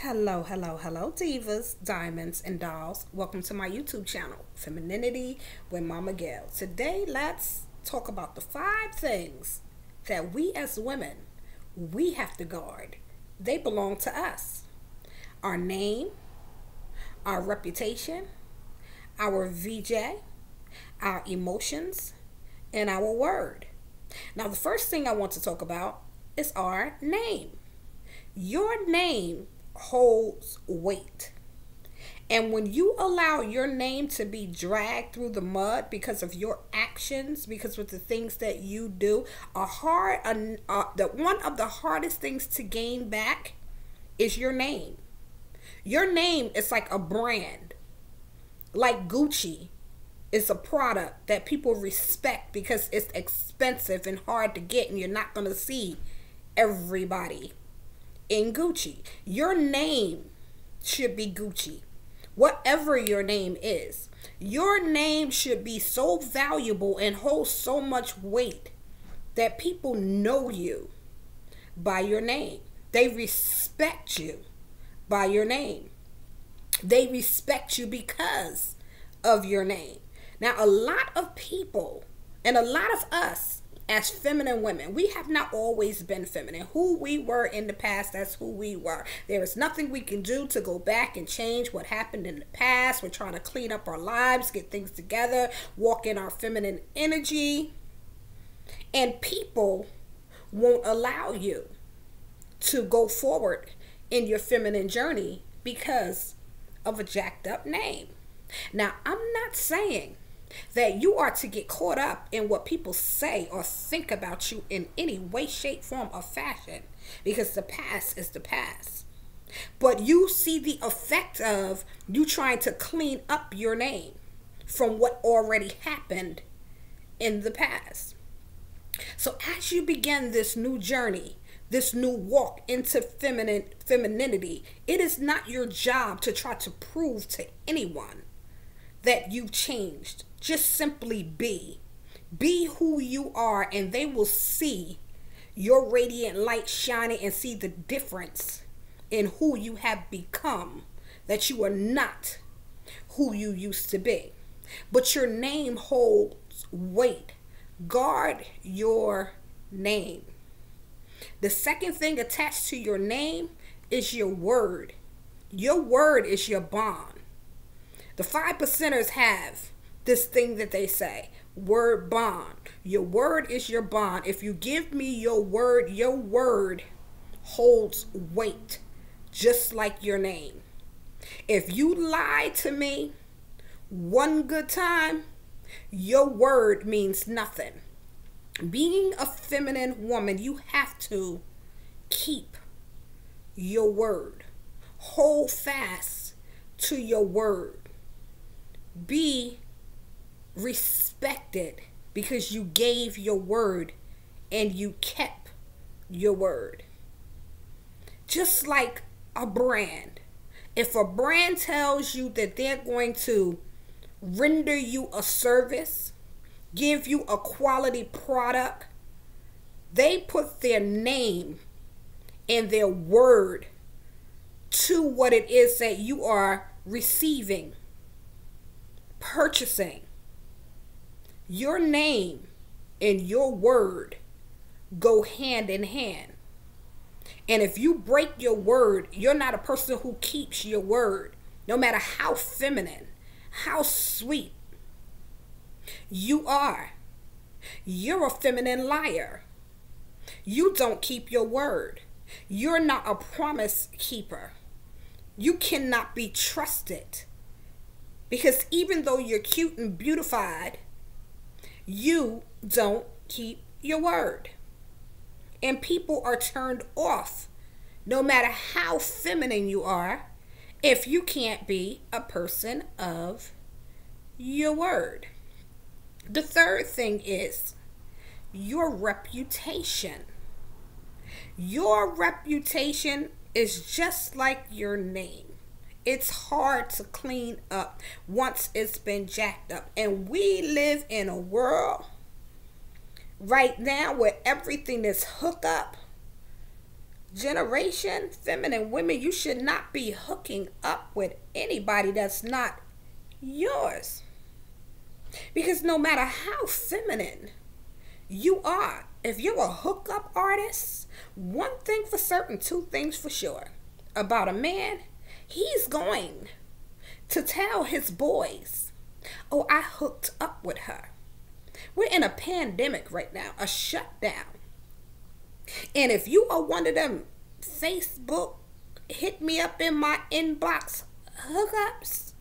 Hello, hello, hello, divas, diamonds, and dolls. Welcome to my YouTube channel, Femininity with Momma Gail. Today, let's talk about the 5 things that we as women, we have to guard. They belong to us. Our name, our reputation, our VJ, our emotions, and our word. Now, the first thing I want to talk about is our name. Your name holds weight. And when you allow your name to be dragged through the mud because of your actions, because of the things that you do, one of the hardest things to gain back is your name. Your name is like a brand. Like Gucci is a product that people respect because it's expensive and hard to get, and you're not going to see everybody in Gucci. Your name should be Gucci. Whatever your name is, your name should be so valuable and hold so much weight that people know you by your name. They respect you by your name. They respect you because of your name. Now, a lot of people and a lot of us as feminine women, we have not always been feminine. Who we were in the past, that's who we were. There is nothing we can do to go back and change what happened in the past. We're trying to clean up our lives, get things together, walk in our feminine energy. And people won't allow you to go forward in your feminine journey because of a jacked up name. Now, I'm not saying that you are to get caught up in what people say or think about you in any way, shape, form, or fashion, because the past is the past. But you see the effect of you trying to clean up your name from what already happened in the past. So as you begin this new journey, this new walk into femininity, it is not your job to try to prove to anyone that you've changed. Just simply be. Be who you are, and they will see your radiant light shining and see the difference in who you have become, that you are not who you used to be. But your name holds weight. Guard your name. The second thing attached to your name is your word. Your word is your bond. The 5%ers have this thing that they say, word bond. Your word is your bond. If you give me your word holds weight, just like your name. If you lie to me one good time, your word means nothing. Being a feminine woman, you have to keep your word. Hold fast to your word. Be respected because you gave your word and you kept your word. Just like a brand. If a brand tells you that they're going to render you a service, give you a quality product, they put their name and their word to what it is that you are receiving, purchasing. Your name and your word go hand in hand. And if you break your word, you're not a person who keeps your word. No matter how feminine, how sweet you are, you're a feminine liar. You don't keep your word. You're not a promise keeper. You cannot be trusted. Because even though you're cute and beautified, you don't keep your word. And people are turned off, no matter how feminine you are, if you can't be a person of your word. The third thing is your reputation. Your reputation is just like your name. It's hard to clean up once it's been jacked up. And we live in a world right now where everything is hook up, generation, feminine women, you should not be hooking up with anybody that's not yours. Because no matter how feminine you are, if you're a hookup artist, one thing for certain, two things for sure about a man, he's going to tell his boys, oh, I hooked up with her. We're in a pandemic right now, a shutdown. And if you are one of them Facebook hit me up in my inbox hookups,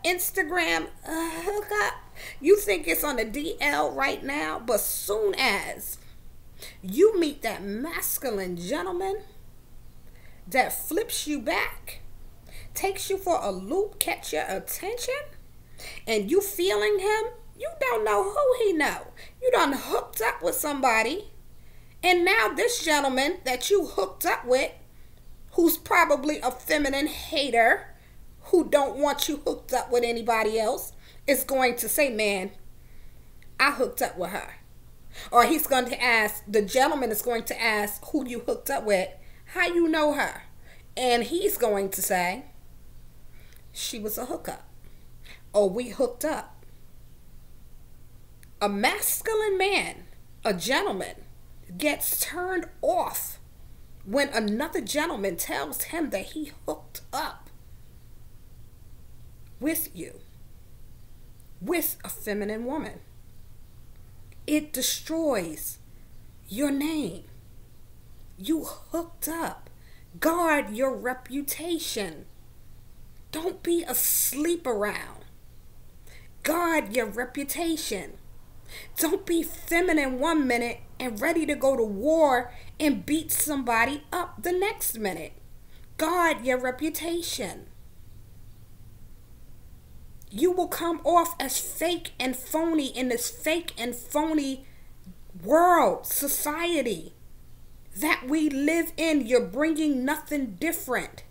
Instagram hookup, you think it's on the DL right now, but soon as you meet that masculine gentleman that flips you back, takes you for a loop, catch your attention, and you feeling him, you don't know who he know. You done hooked up with somebody, and now this gentleman that you hooked up with, who's probably a feminine hater, who don't want you hooked up with anybody else, is going to say, man, I hooked up with her. Or he's going to ask, the gentleman is going to ask who you hooked up with, how you know her? And he's going to say, she was a hookup. Or we hooked up. A masculine man, a gentleman, gets turned off when another gentleman tells him that he hooked up with you, with a feminine woman. It destroys your name. You hooked up. Guard your reputation. Don't be asleep around. Guard your reputation. Don't be feminine one minute and ready to go to war and beat somebody up the next minute. Guard your reputation. You will come off as fake and phony in this fake and phony world, society that we live in. You're bringing nothing different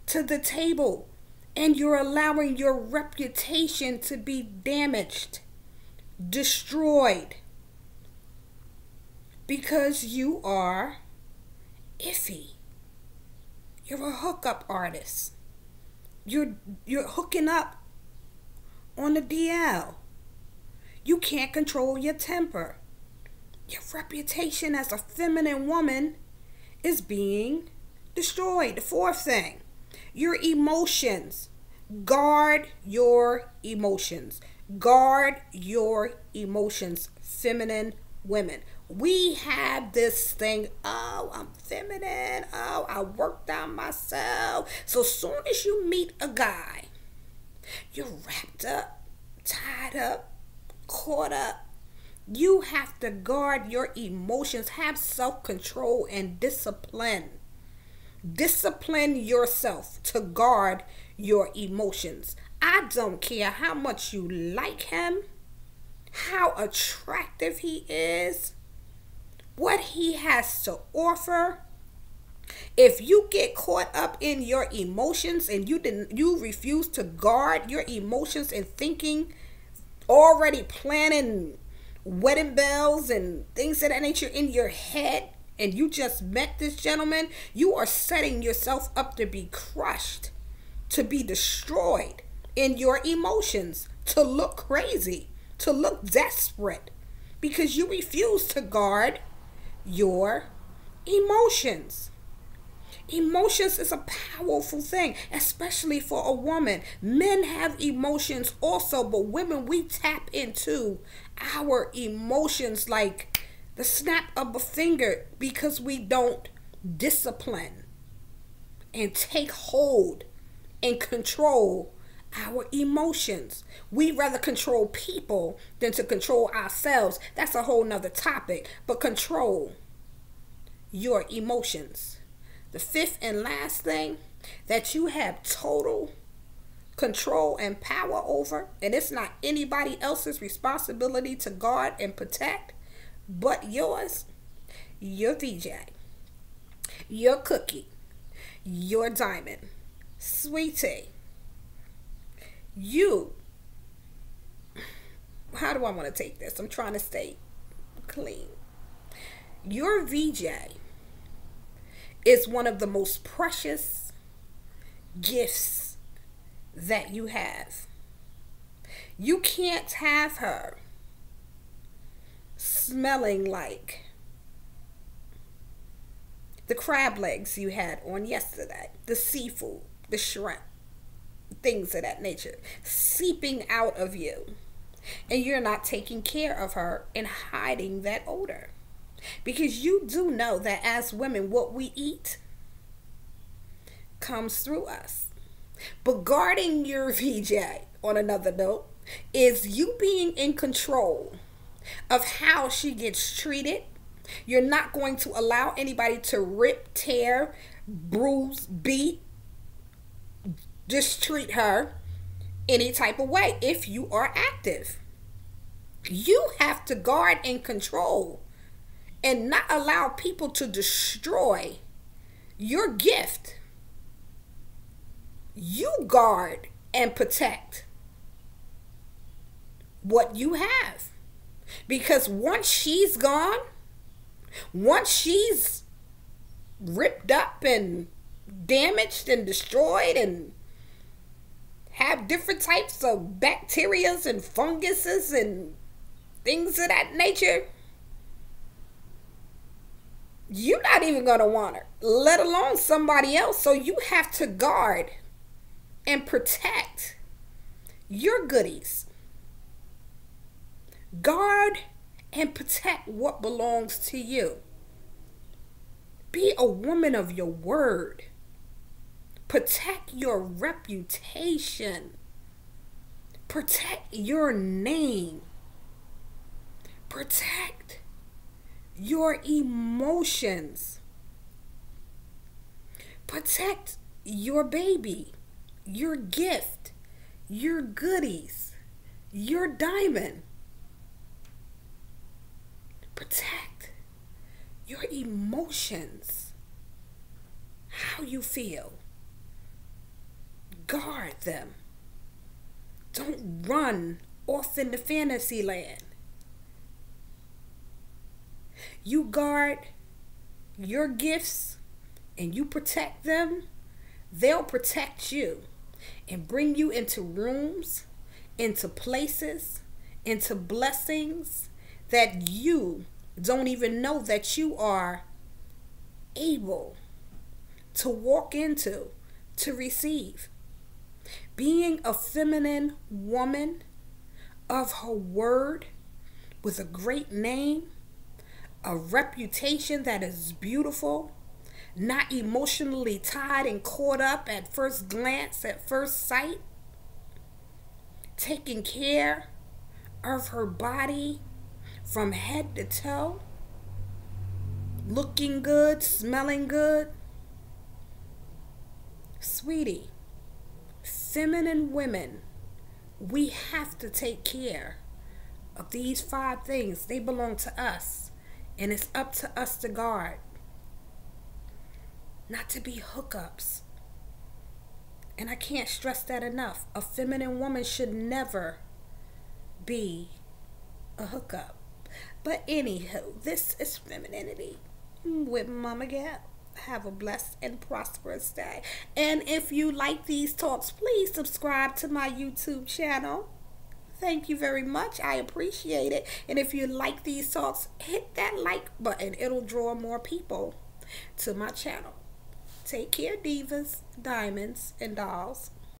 to the table, and you're allowing your reputation to be damaged, destroyed, because you are iffy. You're a hookup artist. You're hooking up on the DL. You can't control your temper. Your reputation as a feminine woman is being destroyed. The fourth thing, your emotions. Guard your emotions. Guard your emotions, feminine women. We have this thing, oh, I'm feminine. Oh, I worked on myself. So soon as you meet a guy, you're wrapped up, tied up, caught up. You have to guard your emotions. Have self-control and discipline. Discipline yourself to guard your emotions. I don't care how much you like him, how attractive he is, what he has to offer. If you get caught up in your emotions and you refuse to guard your emotions and thinking, already planning wedding bells and things of that nature in your head, and you just met this gentleman, you are setting yourself up to be crushed, to be destroyed in your emotions, to look crazy, to look desperate, because you refuse to guard your emotions. Emotions is a powerful thing, especially for a woman. Men have emotions also, but women, we tap into our emotions like the snap of a finger, because we don't discipline and take hold and control our emotions. We rather control people than to control ourselves. That's a whole nother topic. But control your emotions. The fifth and last thing that you have total control and power over, and it's not anybody else's responsibility to guard and protect but yours, your VJ, your cookie, your diamond, sweetie. You, how do I want to take this? I'm trying to stay clean. Your VJ is one of the most precious gifts that you have. You can't have her smelling like the crab legs you had on yesterday, the seafood, the shrimp, things of that nature, seeping out of you. And you're not taking care of her and hiding that odor. Because you do know that as women, what we eat comes through us. But guarding your VJ, on another note, is you being in control of how she gets treated. You're not going to allow anybody to rip, tear, bruise, beat, just treat her any type of way if you are active. You have to guard and control and not allow people to destroy your gift. You guard and protect what you have. Because once she's gone, once she's ripped up and damaged and destroyed and have different types of bacterias and funguses and things of that nature, you're not even going to want her, let alone somebody else. So you have to guard and protect your goodies. Guard and protect what belongs to you. Be a woman of your word. Protect your reputation. Protect your name. Protect your emotions. Protect your baby, your gift, your goodies, your diamond. Protect your emotions, how you feel. Guard them. Don't run off into fantasy land. You guard your gifts and you protect them, they'll protect you and bring you into rooms, into places, into blessings that you don't even know that you are able to walk into, to receive. Being a feminine woman of her word with a great name, a reputation that is beautiful, not emotionally tied and caught up at first glance, at first sight, taking care of her body from head to toe, looking good, smelling good. Sweetie, feminine women, we have to take care of these 5 things. They belong to us, and it's up to us to guard. Not to be hookups. And I can't stress that enough. A feminine woman should never be a hookup. But anywho, this is Femininity with Momma Gail. Have a blessed and prosperous day. And if you like these talks, please subscribe to my YouTube channel. Thank you very much. I appreciate it. And if you like these talks, hit that like button. It'll draw more people to my channel. Take care, divas, diamonds, and dolls.